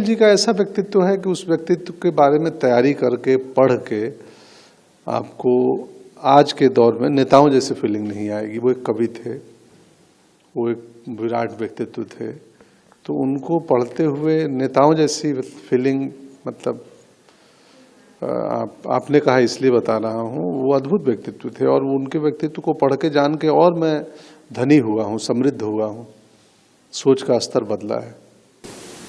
जी का ऐसा व्यक्तित्व है कि उस व्यक्तित्व के बारे में तैयारी करके पढ़ के आपको आज के दौर में नेताओं जैसी फीलिंग नहीं आएगी। वो एक कवि थे, वो एक विराट व्यक्तित्व थे, तो उनको पढ़ते हुए नेताओं जैसी फीलिंग, मतलब आपने कहा इसलिए बता रहा हूँ, वो अद्भुत व्यक्तित्व थे और उनके व्यक्तित्व को पढ़ के जान के और मैं धनी हुआ हूँ, समृद्ध हुआ हूँ, सोच का स्तर बदला है।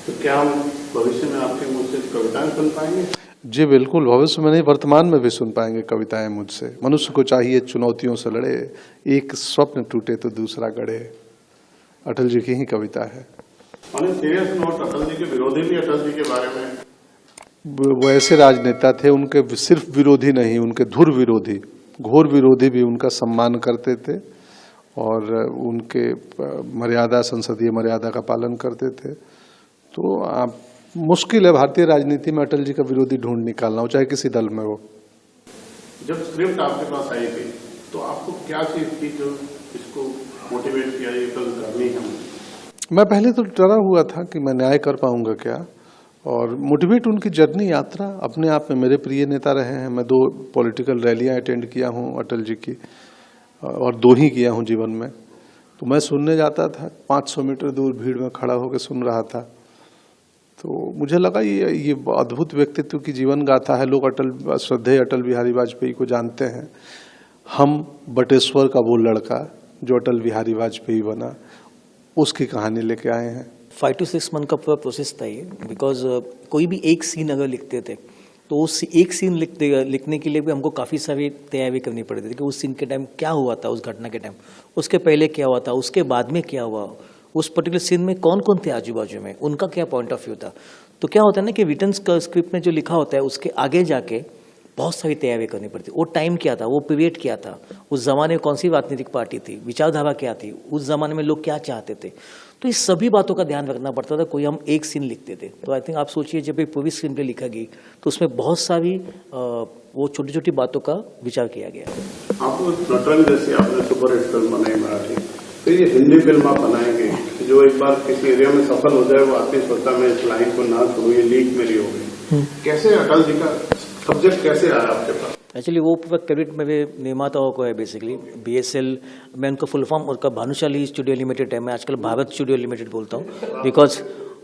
तो क्या हम भविष्य में आपके मुझ से कविताएं सुन पाएंगे? जी बिल्कुल, भविष्य में नहीं वर्तमान में भी सुन पाएंगे कविताएं मुझसे। मनुष्य को चाहिए चुनौतियों से लड़े, एक स्वप्न टूटे तो दूसरा गढ़े, अटल जी की ही कविता है। सीरियस नोट, अटल जी के विरोधी भी अटल जी के बारे में वो ऐसे राजनेता थे, उनके सिर्फ विरोधी नहीं, उनके धुर विरोधी, घोर विरोधी भी उनका सम्मान करते थे और उनके मर्यादा, संसदीय मर्यादा का पालन करते थे। तो आप मुश्किल है भारतीय राजनीति में अटल जी का विरोधी ढूंढ निकालना हो, चाहे किसी दल में हो। जब स्क्रिप्ट आपके पास आई थी तो आपको क्या चीज थी जो इसको मोटिवेट किया, ये फिल्म करनी है? मैं पहले तो डरा हुआ था कि मैं न्याय कर पाऊंगा क्या, और मोटिवेट उनकी जर्नी, यात्रा अपने आप में मेरे प्रिय नेता रहे हैं। मैं 2 पॉलिटिकल रैलियां अटेंड किया हूं अटल जी की, और 2 ही किया हूं जीवन में। तो मैं सुनने जाता था, 500 मीटर दूर भीड़ में खड़ा होकर सुन रहा था। तो मुझे लगा ये अद्भुत व्यक्तित्व की जीवन गाथा है। लोग श्रद्धेय अटल बिहारी वाजपेयी को जानते हैं। हम बटेश्वर का वो लड़का जो अटल बिहारी वाजपेयी बना, उसकी कहानी लेके आए हैं। 5 to 6 मंथ का पूरा प्रोसेस था ये, बिकॉज कोई भी एक सीन अगर लिखते थे तो उस एक सीन लिखने के लिए भी हमको काफ़ी सारी तैयारी करनी पड़ती थी कि उस सीन के टाइम क्या हुआ था, उस घटना के टाइम, उसके पहले क्या हुआ था, उसके बाद में क्या हुआ, उस पर्टिकुलर सीन में कौन कौन थे आजू बाजू में, उनका क्या पॉइंट ऑफ व्यू था। तो क्या होता है ना कि रिटर्न स्क्रिप्ट में जो लिखा होता है उसके आगे जाके बहुत सारी तैयारी करनी पड़ती। वो टाइम क्या था, वो पीरियड क्या था, उस जमाने में कौन सी राजनीतिक पार्टी थी, विचारधारा क्या थी, उस जमाने में लोग क्या चाहते थे। तो इस सभी बातों का ध्यान रखना पड़ता था। कोई हम एक सीन लिखते थे तो आई थिंक आप सोचिए जब एक पूरी स्क्रीन पे लिखा गई तो उसमें बहुत सारी वो छोटी छोटी बातों का विचार किया गया। आपको नटरंग जैसी आपने सुपर हिट फिल्म बनाई मराठी, फिर ये हिंदी फिल्म आप बनाएंगे, जो एक बार किसी एरिया में सफल हो जाए वो आदमी सोचता मैं इस लाइन को ना छोड़ूं, ये लीक मेरी हो गई। कैसे अटल जी का सब्जेक्ट कैसे आया आपके पास? एक्चुअली वो पूरा क्रेडिट मेरे निर्माताओं को है बेसिकली। BSL, मैं उनका फुल फॉर्म उनका भानुशाली स्टूडियो लिमिटेड है, मैं आजकल भारत स्टूडियो लिमिटेड बोलता हूँ, बिकॉज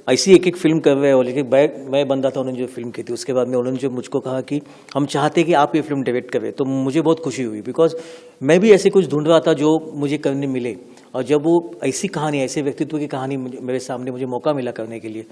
ऐसी एक फिल्म कर रहे हो। लेकिन मैं बंदा था उन्होंने जो फिल्म की थी, उसके बाद में उन्होंने जो मुझको कहा कि हम चाहते कि आप ये फिल्म डायरेक्ट करें, तो मुझे बहुत खुशी हुई, बिकॉज मैं भी ऐसे कुछ ढूंढ रहा था जो मुझे करने मिले। और जब वो ऐसी कहानी, ऐसे व्यक्तित्व की कहानी मेरे सामने मुझे मौका मिला करने के लिए,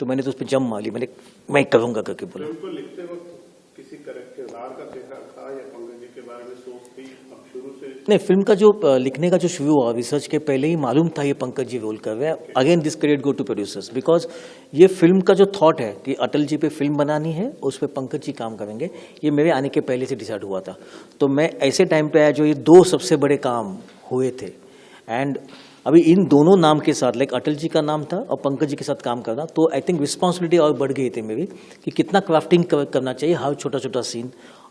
तो मैंने तो उस पर जम मारी, मैं करूँगा करके बोला। लिखते वक्त किसी किरदार का चेहरा था या पंकज जी के बारे में सोच थी अब शुरू से? नहीं, फिल्म का जो लिखने का जो शुरू हुआ, रिसर्च के पहले ही मालूम था ये पंकज जी रोल कर रहे हैं। Again this credit go to producers, because ये फिल्म का जो थॉट है कि अटल जी पे फिल्म बनानी है, उस पर पंकज जी काम करेंगे, ये मेरे आने के पहले से डिसाइड हुआ था। तो मैं ऐसे टाइम पे आया जो ये 2 सबसे बड़े काम हुए थे। एंड अभी इन दोनों नाम के साथ, लाइक अटल जी का नाम था और पंकज जी के साथ काम करना, तो आई थिंक रिस्पॉन्सिबिलिटी और बढ़ गई थी मेरी कि कितना क्राफ्टिंग करना चाहिए, हर छोटा छोटा सीन,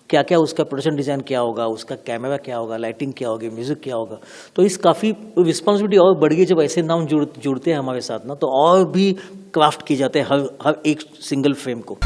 क्या क्या उसका प्रोडक्शन डिज़ाइन क्या होगा, उसका कैमरा क्या होगा, लाइटिंग क्या होगी, म्यूजिक क्या होगा। तो इस काफ़ी रिस्पॉन्सिबिलिटी और बढ़ गई जब ऐसे नाम जुड़ते हैं हमारे साथ ना, तो और भी क्राफ्ट किए जाते हैं हर एक सिंगल फ्रेम को।